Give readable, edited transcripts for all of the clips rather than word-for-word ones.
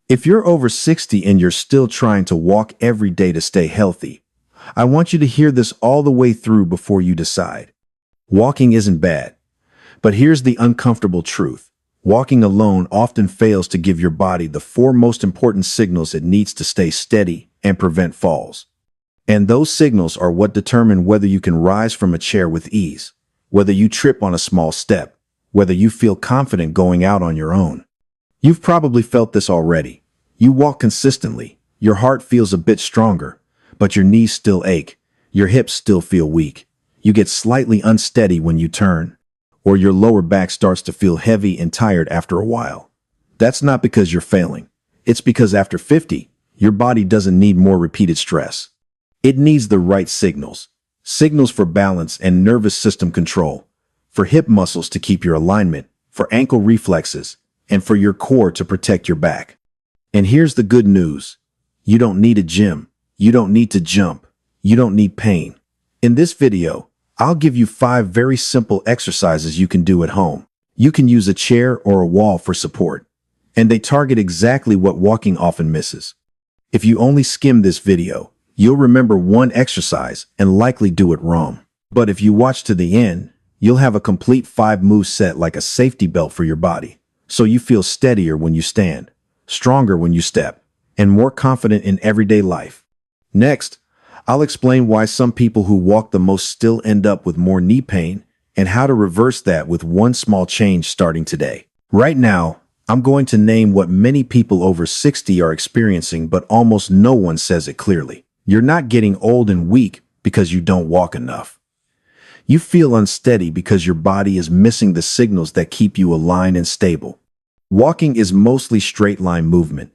If you're over 60 and you're still trying to walk every day to stay healthy, I want you to hear this all the way through before you decide. Walking isn't bad, but here's the uncomfortable truth. Walking alone often fails to give your body the four most important signals it needs to stay steady and prevent falls. And those signals are what determine whether you can rise from a chair with ease, whether you trip on a small step, whether you feel confident going out on your own. You've probably felt this already. You walk consistently, your heart feels a bit stronger, but your knees still ache, your hips still feel weak. You get slightly unsteady when you turn, or your lower back starts to feel heavy and tired after a while. That's not because you're failing. It's because after 50, your body doesn't need more repeated stress. It needs the right signals. Signals for balance and nervous system control, for hip muscles to keep your alignment, for ankle reflexes, and for your core to protect your back. And here's the good news. You don't need a gym. You don't need to jump. You don't need pain. In this video, I'll give you 5 very simple exercises you can do at home. You can use a chair or a wall for support, and they target exactly what walking often misses. If you only skim this video, you'll remember one exercise and likely do it wrong. But if you watch to the end, you'll have a complete 5-move set like a safety belt for your body, so you feel steadier when you stand, stronger when you step, and more confident in everyday life. Next, I'll explain why some people who walk the most still end up with more knee pain and how to reverse that with one small change starting today. Right now, I'm going to name what many people over 60 are experiencing, but almost no one says it clearly. You're not getting old and weak because you don't walk enough. You feel unsteady because your body is missing the signals that keep you aligned and stable. Walking is mostly straight line movement,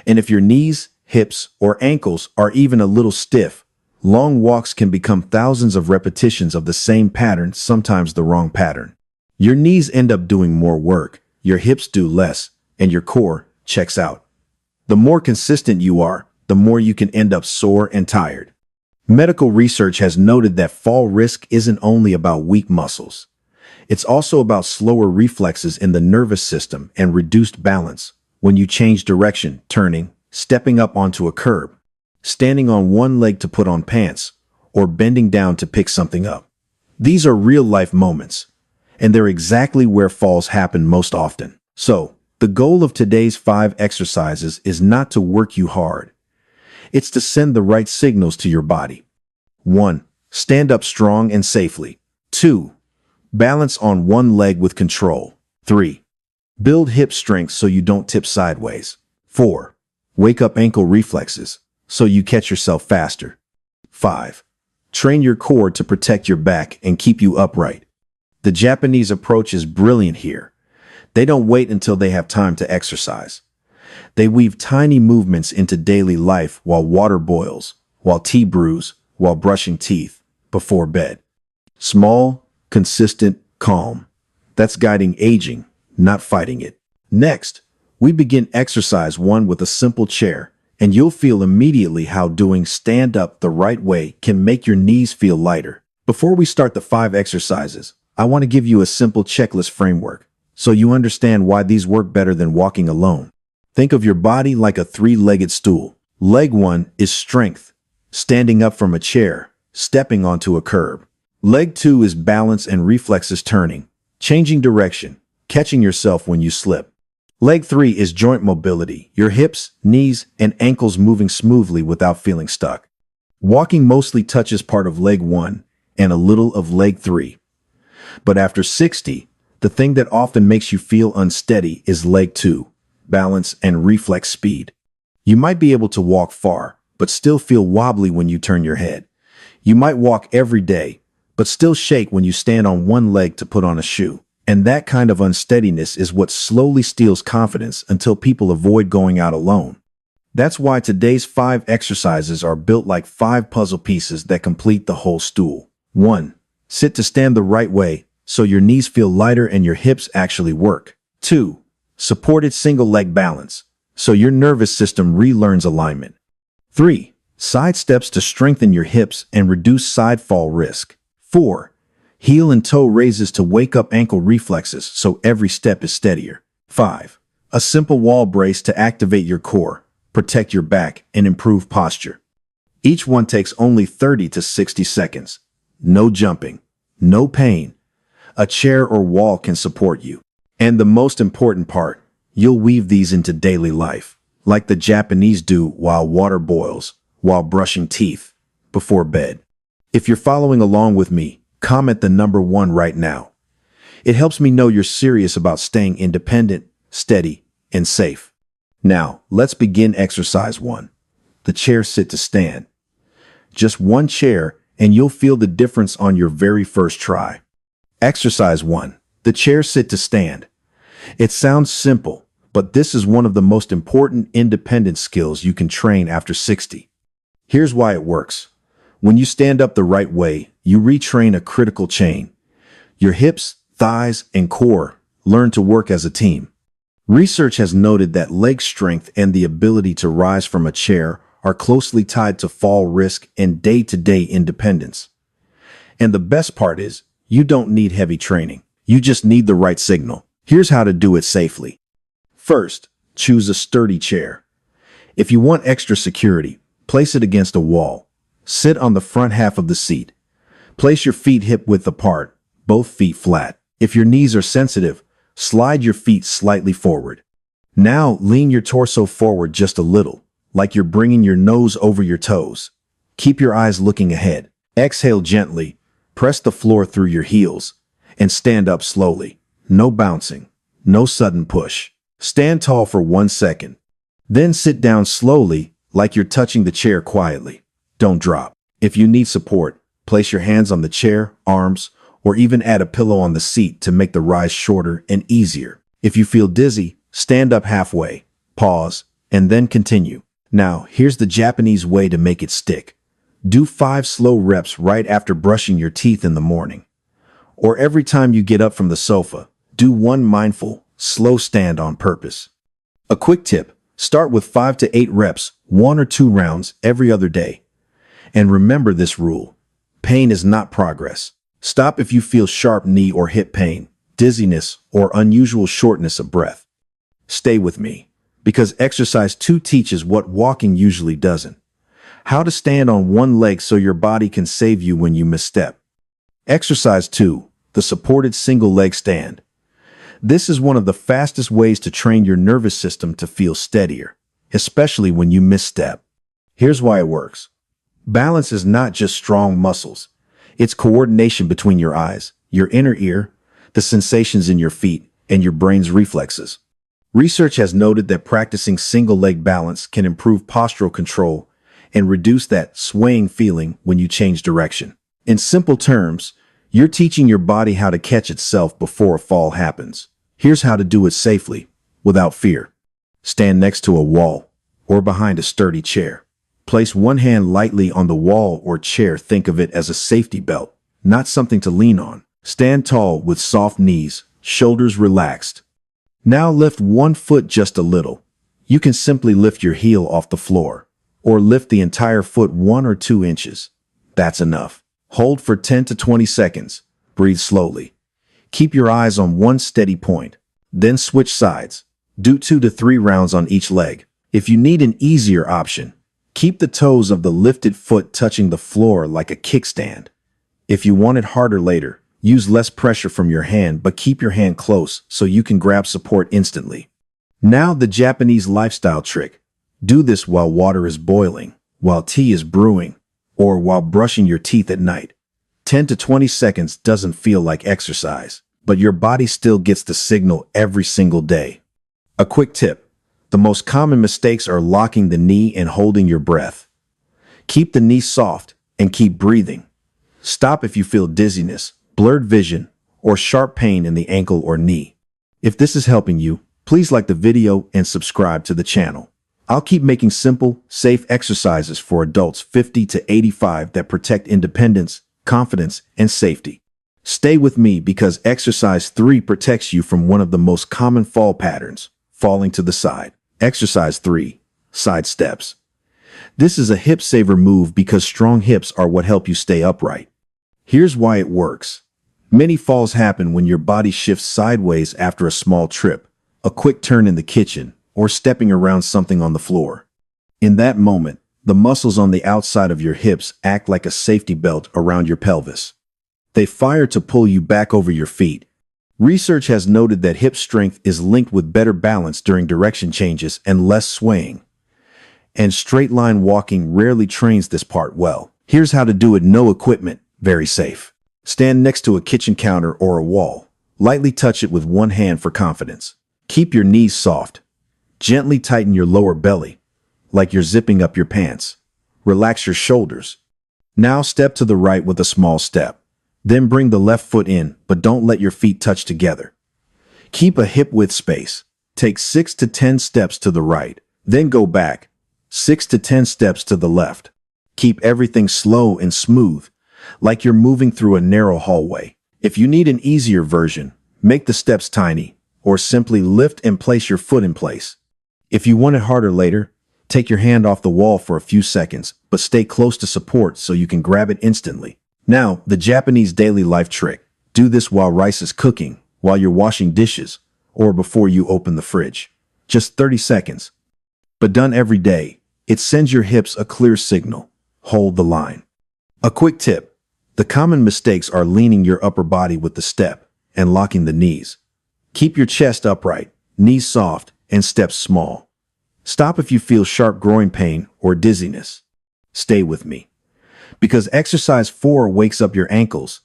and if your knees, hips, or ankles are even a little stiff, long walks can become thousands of repetitions of the same pattern, sometimes the wrong pattern. Your knees end up doing more work, your hips do less, and your core checks out. The more consistent you are, the more you can end up sore and tired. Medical research has noted that fall risk isn't only about weak muscles. It's also about slower reflexes in the nervous system and reduced balance when you change direction, turning, stepping up onto a curb, standing on one leg to put on pants, or bending down to pick something up. These are real-life moments, and they're exactly where falls happen most often. So, the goal of today's 5 exercises is not to work you hard. It's to send the right signals to your body. 1. Stand up strong and safely. 2. Balance on one leg with control. 3. Build hip strength so you don't tip sideways. 4. Wake up ankle reflexes so you catch yourself faster. 5. Train your core to protect your back and keep you upright. The Japanese approach is brilliant here. They don't wait until they have time to exercise. They weave tiny movements into daily life while water boils, while tea brews, while brushing teeth, before bed. Small, consistent, calm. That's guiding aging, not fighting it. Next, we begin exercise 1 with a simple chair, and you'll feel immediately how doing stand up the right way can make your knees feel lighter. Before we start the 5 exercises, I want to give you a simple checklist framework so you understand why these work better than walking alone. Think of your body like a 3-legged stool. Leg 1 is strength, standing up from a chair, stepping onto a curb. Leg 2 is balance and reflexes, turning, changing direction, catching yourself when you slip. Leg 3 is joint mobility, your hips, knees, and ankles moving smoothly without feeling stuck. Walking mostly touches part of leg 1 and a little of leg 3. But after 60, the thing that often makes you feel unsteady is leg 2, balance and reflex speed. You might be able to walk far, but still feel wobbly when you turn your head. You might walk every day, but still shake when you stand on one leg to put on a shoe. And that kind of unsteadiness is what slowly steals confidence until people avoid going out alone. That's why today's 5 exercises are built like 5 puzzle pieces that complete the whole stool. 1. Sit to stand the right way so your knees feel lighter and your hips actually work. 2. Supported single leg balance so your nervous system relearns alignment. 3. Side steps to strengthen your hips and reduce side fall risk. 4. Heel and toe raises to wake up ankle reflexes so every step is steadier. 5. A simple wall brace to activate your core, protect your back, and improve posture. Each one takes only 30 to 60 seconds. No jumping, no pain. A chair or wall can support you. And the most important part, you'll weave these into daily life, like the Japanese do while water boils, while brushing teeth, before bed. If you're following along with me, comment the number 1 right now. It helps me know you're serious about staying independent, steady, and safe. Now, let's begin exercise 1. The chair sit to stand. Just one chair and you'll feel the difference on your very first try. Exercise 1. The chair sit to stand. It sounds simple, but this is one of the most important independent skills you can train after 60. Here's why it works. When you stand up the right way, you retrain a critical chain. Your hips, thighs, and core learn to work as a team. Research has noted that leg strength and the ability to rise from a chair are closely tied to fall risk and day-to-day independence. And the best part is, you don't need heavy training. You just need the right signal. Here's how to do it safely. First, choose a sturdy chair. If you want extra security, place it against a wall. Sit on the front half of the seat. Place your feet hip-width apart, both feet flat. If your knees are sensitive, slide your feet slightly forward. Now, lean your torso forward just a little, like you're bringing your nose over your toes. Keep your eyes looking ahead. Exhale gently, press the floor through your heels, and stand up slowly. No bouncing, no sudden push. Stand tall for 1 second. Then sit down slowly, like you're touching the chair quietly. Don't drop. If you need support, place your hands on the chair, arms, or even add a pillow on the seat to make the rise shorter and easier. If you feel dizzy, stand up halfway, pause, and then continue. Now, here's the Japanese way to make it stick. Do 5 slow reps right after brushing your teeth in the morning. Or every time you get up from the sofa, do 1 mindful, slow stand on purpose. A quick tip, start with 5 to 8 reps, 1 or 2 rounds every other day. And remember this rule. Pain is not progress. Stop if you feel sharp knee or hip pain, dizziness, or unusual shortness of breath. Stay with me, because exercise 2 teaches what walking usually doesn't. How to stand on one leg so your body can save you when you misstep. Exercise 2, the supported single leg stand. This is one of the fastest ways to train your nervous system to feel steadier, especially when you misstep. Here's why it works. Balance is not just strong muscles. It's coordination between your eyes, your inner ear, the sensations in your feet, and your brain's reflexes. Research has noted that practicing single leg balance can improve postural control and reduce that swaying feeling when you change direction. In simple terms, you're teaching your body how to catch itself before a fall happens. Here's how to do it safely, without fear. Stand next to a wall or behind a sturdy chair. Place one hand lightly on the wall or chair. Think of it as a safety belt, not something to lean on. Stand tall with soft knees, shoulders relaxed. Now lift one foot just a little. You can simply lift your heel off the floor, or lift the entire foot 1 or 2 inches. That's enough. Hold for 10 to 20 seconds. Breathe slowly. Keep your eyes on one steady point. Then switch sides. Do 2 to 3 rounds on each leg. If you need an easier option, keep the toes of the lifted foot touching the floor like a kickstand. If you want it harder later, use less pressure from your hand, but keep your hand close so you can grab support instantly. Now the Japanese lifestyle trick. Do this while water is boiling, while tea is brewing, or while brushing your teeth at night. 10 to 20 seconds doesn't feel like exercise, but your body still gets the signal every single day. A quick tip. The most common mistakes are locking the knee and holding your breath. Keep the knee soft and keep breathing. Stop if you feel dizziness, blurred vision, or sharp pain in the ankle or knee. If this is helping you, please like the video and subscribe to the channel. I'll keep making simple, safe exercises for adults 50 to 85 that protect independence, confidence, and safety. Stay with me because exercise 3 protects you from one of the most common fall patterns, falling to the side. Exercise 3, side steps. This is a hip saver move because strong hips are what help you stay upright. Here's why it works. Many falls happen when your body shifts sideways after a small trip, a quick turn in the kitchen, or stepping around something on the floor. In that moment, the muscles on the outside of your hips act like a safety belt around your pelvis. They fire to pull you back over your feet. Research has noted that hip strength is linked with better balance during direction changes and less swaying. And straight line walking rarely trains this part well. Here's how to do it: no equipment, very safe. Stand next to a kitchen counter or a wall. Lightly touch it with one hand for confidence. Keep your knees soft. Gently tighten your lower belly, like you're zipping up your pants. Relax your shoulders. Now step to the right with a small step. Then bring the left foot in, but don't let your feet touch together. Keep a hip-width space. Take 6 to 10 steps to the right. Then go back. 6 to 10 steps to the left. Keep everything slow and smooth, like you're moving through a narrow hallway. If you need an easier version, make the steps tiny, or simply lift and place your foot in place. If you want it harder later, take your hand off the wall for a few seconds, but stay close to support so you can grab it instantly. Now, the Japanese daily life trick. Do this while rice is cooking, while you're washing dishes, or before you open the fridge. Just 30 seconds. But done every day, it sends your hips a clear signal. Hold the line. A quick tip. The common mistakes are leaning your upper body with the step and locking the knees. Keep your chest upright, knees soft, and steps small. Stop if you feel sharp groin pain or dizziness. Stay with me. Because exercise 4 wakes up your ankles,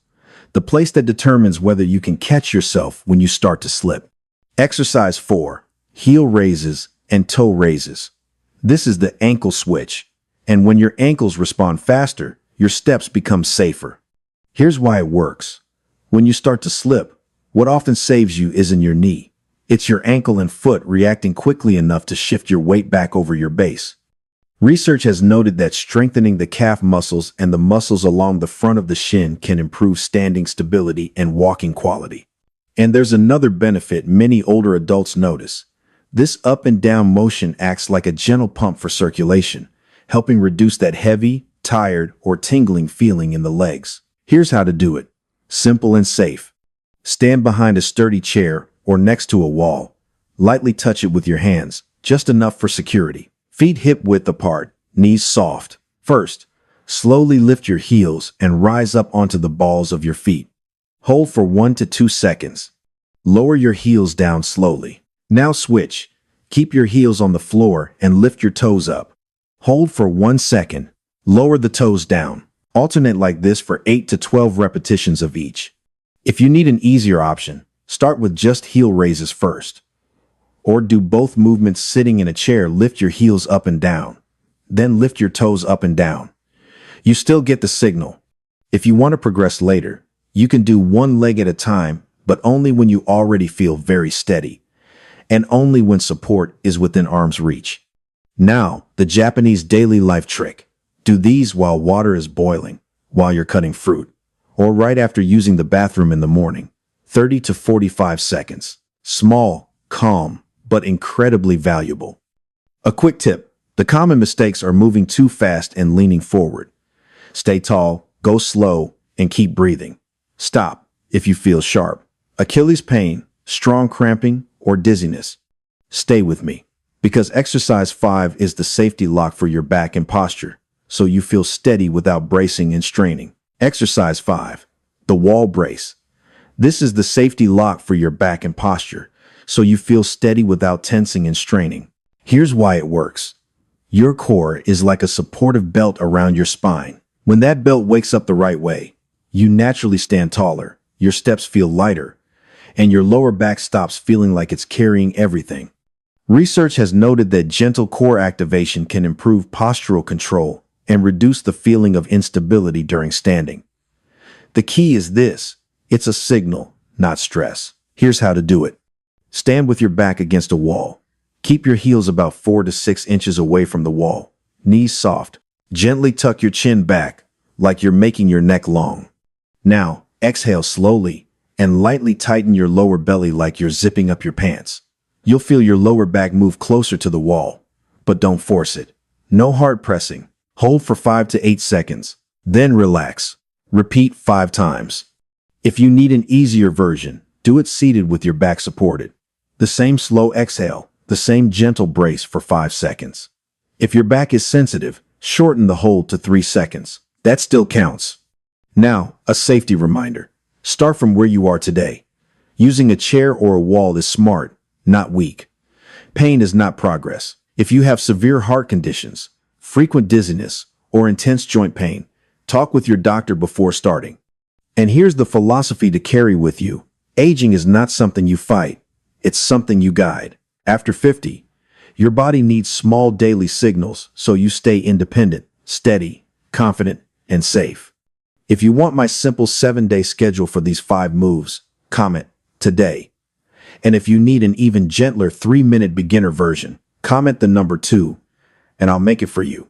the place that determines whether you can catch yourself when you start to slip. Exercise 4, heel raises and toe raises. This is the ankle switch, and when your ankles respond faster, your steps become safer. Here's why it works. When you start to slip, what often saves you isn't your knee. It's your ankle and foot reacting quickly enough to shift your weight back over your base. Research has noted that strengthening the calf muscles and the muscles along the front of the shin can improve standing stability and walking quality. And there's another benefit many older adults notice. This up and down motion acts like a gentle pump for circulation, helping reduce that heavy, tired, or tingling feeling in the legs. Here's how to do it. Simple and safe. Stand behind a sturdy chair or next to a wall. Lightly touch it with your hands, just enough for security. Feet hip-width apart, knees soft. First, slowly lift your heels and rise up onto the balls of your feet. Hold for 1 to 2 seconds. Lower your heels down slowly. Now switch. Keep your heels on the floor and lift your toes up. Hold for 1 second. Lower the toes down. Alternate like this for 8 to 12 repetitions of each. If you need an easier option, start with just heel raises first. Or do both movements sitting in a chair. Lift your heels up and down. Then lift your toes up and down. You still get the signal. If you want to progress later, you can do one leg at a time, but only when you already feel very steady, and only when support is within arm's reach. Now, the Japanese daily life trick. Do these while water is boiling, while you're cutting fruit, or right after using the bathroom in the morning. 30 to 45 seconds. Small, calm, but incredibly valuable. A quick tip. The common mistakes are moving too fast and leaning forward. Stay tall, go slow, and keep breathing. Stop if you feel sharp Achilles pain, strong cramping, or dizziness. Stay with me, because exercise 5 is the safety lock for your back and posture, so you feel steady without bracing and straining. Exercise 5, the wall brace. This is the safety lock for your back and posture, so you feel steady without tensing and straining. Here's why it works. Your core is like a supportive belt around your spine. When that belt wakes up the right way, you naturally stand taller, your steps feel lighter, and your lower back stops feeling like it's carrying everything. Research has noted that gentle core activation can improve postural control and reduce the feeling of instability during standing. The key is this. It's a signal, not stress. Here's how to do it. Stand with your back against a wall. Keep your heels about 4 to 6 inches away from the wall. Knees soft. Gently tuck your chin back, like you're making your neck long. Now, exhale slowly and lightly tighten your lower belly like you're zipping up your pants. You'll feel your lower back move closer to the wall, but don't force it. No hard pressing. Hold for 5 to 8 seconds. Then relax. Repeat 5 times. If you need an easier version, do it seated with your back supported. The same slow exhale, the same gentle brace for 5 seconds. If your back is sensitive, shorten the hold to 3 seconds. That still counts. Now, a safety reminder. Start from where you are today. Using a chair or a wall is smart, not weak. Pain is not progress. If you have severe heart conditions, frequent dizziness, or intense joint pain, talk with your doctor before starting. And here's the philosophy to carry with you. Aging is not something you fight. It's something you guide. After 50, your body needs small daily signals so you stay independent, steady, confident, and safe. If you want my simple 7-day schedule for these 5 moves, comment today. And if you need an even gentler 3-minute beginner version, comment the number 2, and I'll make it for you.